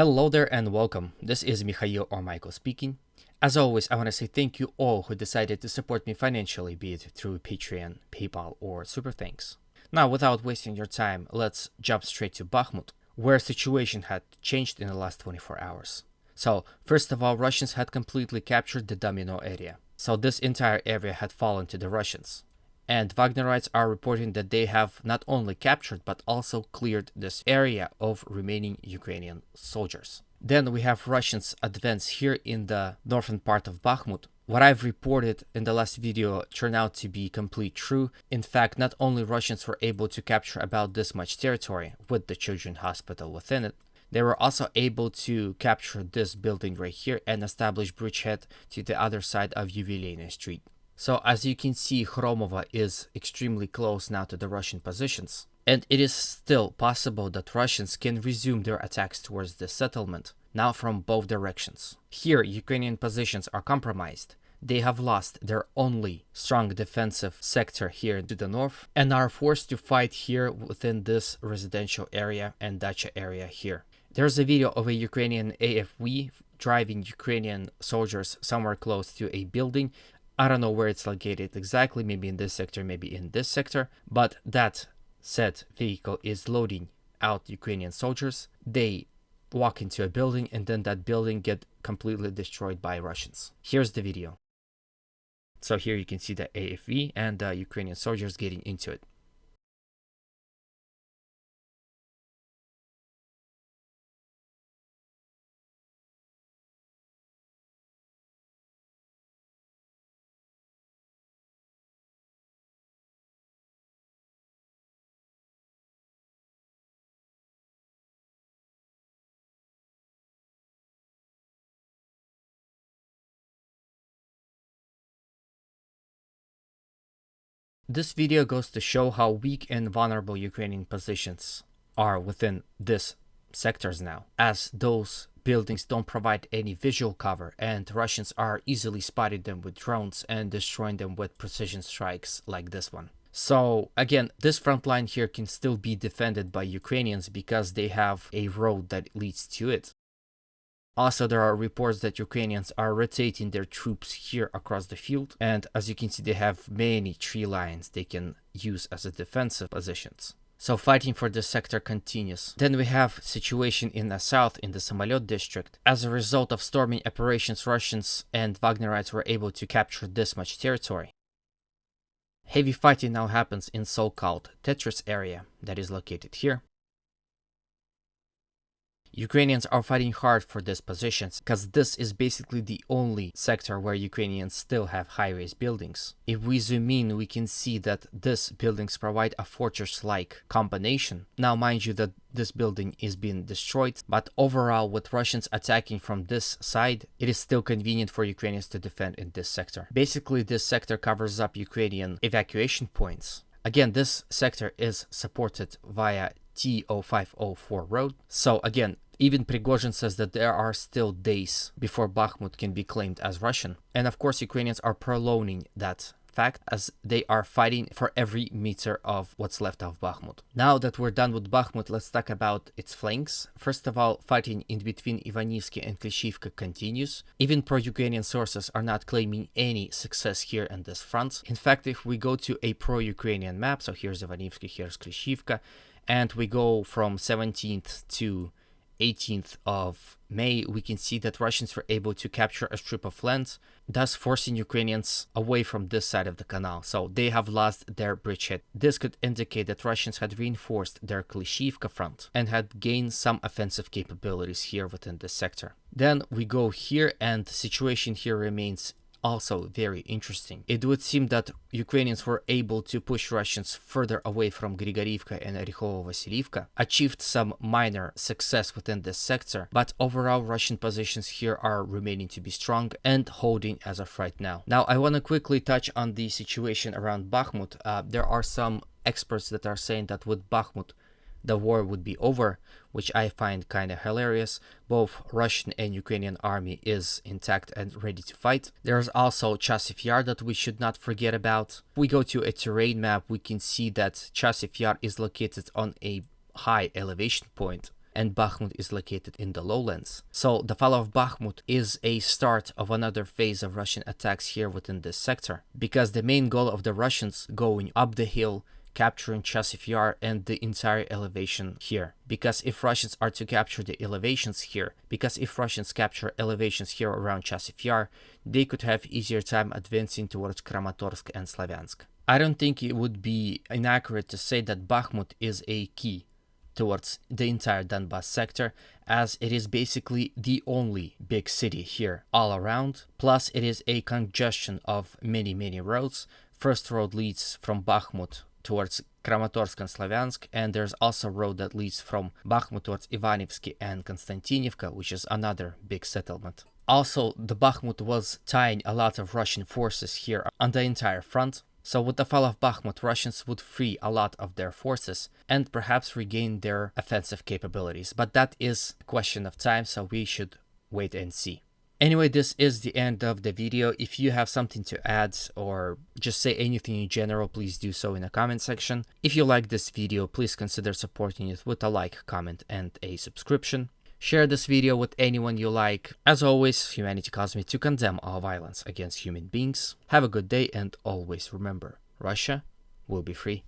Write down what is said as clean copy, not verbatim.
Hello there and welcome. This is Mikhail or Michael speaking. As always, I want to say thank you all who decided to support me financially, be it through Patreon, PayPal, or Super Thanks. Now, without wasting your time, let's jump straight to Bakhmut, where situation had changed in the last 24 hours. So, first of all, Russians had completely captured the Domino area. So this entire area had fallen to the Russians. And Wagnerites are reporting that they have not only captured but also cleared this area of remaining Ukrainian soldiers. Then we have Russians advance here in the northern part of Bakhmut. What I've reported in the last video turned out to be complete true. In fact, not only Russians were able to capture about this much territory with the children's hospital within it, they were also able to capture this building right here and establish bridgehead to the other side of Yubileyny Street. So as you can see, Khromovo is extremely close now to the Russian positions. And it is still possible that Russians can resume their attacks towards the settlement, now from both directions. Here, Ukrainian positions are compromised. They have lost their only strong defensive sector here to the north and are forced to fight here within this residential area and dacha area here. There's a video of a Ukrainian AFV driving Ukrainian soldiers somewhere close to a building. I don't know where it's located exactly, maybe in this sector, maybe in this sector, but that said vehicle is loading out Ukrainian soldiers. They walk into a building and then that building get completely destroyed by Russians. Here's the video. So here you can see the AFV and the Ukrainian soldiers getting into it. This video goes to show how weak and vulnerable Ukrainian positions are within these sectors now, as those buildings don't provide any visual cover and Russians are easily spotting them with drones and destroying them with precision strikes like this one. So again, this front line here can still be defended by Ukrainians because they have a road that leads to it. Also, there are reports that Ukrainians are rotating their troops here across the field, and as you can see, they have many tree lines they can use as a defensive positions. So fighting for this sector continues. Then we have situation in the south in the Samolyot district. As a result of storming operations, Russians and Wagnerites were able to capture this much territory. Heavy fighting now happens in so-called Tetris area that is located here. Ukrainians are fighting hard for these positions because this is basically the only sector where Ukrainians still have high-rise buildings. If we zoom in, we can see that these buildings provide a fortress-like combination. Now mind you that this building is being destroyed, but overall with Russians attacking from this side, it is still convenient for Ukrainians to defend in this sector. Basically, this sector covers up Ukrainian evacuation points. Again, this sector is supported via T0504 road. So again, even Prigozhin says that there are still days before Bakhmut can be claimed as Russian. And of course, Ukrainians are prolonging that fact as they are fighting for every meter of what's left of Bakhmut. Now that we're done with Bakhmut, let's talk about its flanks. First of all, fighting in between Ivanivsky and Klishivka continues. Even pro-Ukrainian sources are not claiming any success here on this front. In fact, if we go to a pro-Ukrainian map, so here's Ivanivsky, here's Klishivka, and we go from 17th to 18th of May, we can see that Russians were able to capture a strip of land, thus forcing Ukrainians away from this side of the canal. So they have lost their bridgehead. This could indicate that Russians had reinforced their Klishivka front and had gained some offensive capabilities here within this sector. Then we go here and the situation here remains also very interesting. It would seem that Ukrainians were able to push Russians further away from Grigorivka and Orekhovo-Vasiliivka, achieved some minor success within this sector, but overall Russian positions here are remaining to be strong and holding as of right now. Now I want to quickly touch on the situation around Bakhmut. There are some experts that are saying that with Bakhmut the war would be over, which I find kind of hilarious. Both Russian and Ukrainian army is intact and ready to fight. There's also Chasiv Yar that we should not forget about. If we go to a terrain map, we can see that Chasiv Yar is located on a high elevation point. and Bakhmut is located in the lowlands. So the fall of Bakhmut is a start of another phase of Russian attacks here within this sector, because the main goal of the Russians going up the hill, capturing Chasiv Yar and the entire elevation here. Because if Russians are to capture the elevations here, around Chasiv Yar, they could have easier time advancing towards Kramatorsk and Slavyansk. I don't think it would be inaccurate to say that Bakhmut is a key towards the entire Donbas sector, as it is basically the only big city here all around. Plus it is a congestion of many roads. First road leads from Bakhmut towards Kramatorsk and Slavyansk, and there's also a road that leads from Bakhmut towards Ivanivsky and Konstantinivka, which is another big settlement. Also, the Bakhmut was tying a lot of Russian forces here on the entire front. So with the fall of Bakhmut, Russians would free a lot of their forces and perhaps regain their offensive capabilities. But that is a question of time, so we should wait and see. Anyway, this is the end of the video. If you have something to add or just say anything in general, please do so in the comment section. If you like this video, please consider supporting it with a like, comment, and a subscription. Share this video with anyone you like. As always, humanity caused me to condemn all violence against human beings. Have a good day, and always remember, Russia will be free.